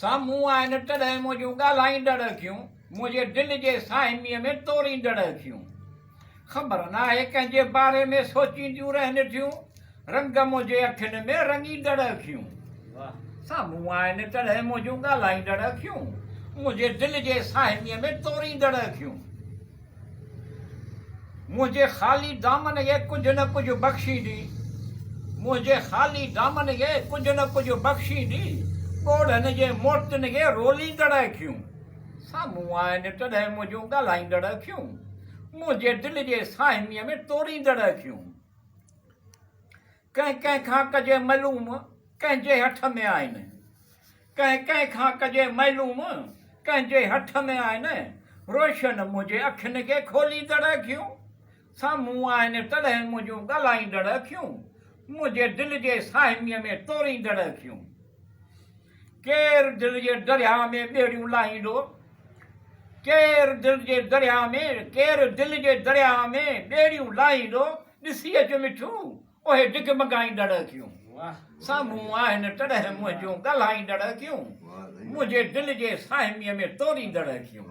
साम्हूं आहिनि तॾहिं मुंहिंजूं ॻाल्हाईंदड़ अखियूं मुंहिंजे दिलि जे साहिमीअ में तोरींदड़ अखियूं ख़बर नाहे कंहिंजे बारे में सोचींदियूं रहनि थियूं रंग मुंहिंजे अखियुनि में रंगींदड़ अखियूं साम्हूं आहिनि तॾहिं मुंहिंजूं ॻाल्हाईंदड़ अखियूं मुंहिंजे दिलि जे साहिमीअ में तोरींदड़ अखियूं मुंहिंजे ख़ाली दामन खे कुझु न कुझु बख़्शींदी मुंहिंजे ख़ाली दामन खे कुझु न कुझु बख़्शींदी ॻोढ़नि जे मोतियुनि खे रोलींदड़ अखियूं साम्हूं आहिनि तॾहिं मुंहिंजूं ॻाल्हाईंदड़ अखियूं मुंहिंजे दिलि जे साहिमीअ में तोरींदड़ अखियूं कंहिं कंहिं खां कजे मालूम कंहिंजे हथ में आहिनि कंहिं कंहिं खां कजे मालूम कंहिंजे हथ में आहिनि रोशन मुंहिंजे अखियुनि खे खोलींदड़ अखियूं साम्हूं आहिनि तॾहिं मुंहिंजूं ॻाल्हाईंदड़ अखियूं मुंहिंजे दिलि जे साहिमीअ में तोरींदड़ अखियूं केरु दिलि जे दरिया में ॿेड़ियूं लाहींदो केरु दिलि जे दरिया में केरु दिलि जे दरिया में ॿेड़ियूं लाहींदो ॾिसी अच मिठू उहे डिगमगाईंदड़ अखियूं साम्हूं आहिनि तॾहिं मुंहिंजूं ॻाल्हाईंदड़ अखियूं मुंहिंजे दिलि जे साहिमीअ में तोरींदड़ अखियूं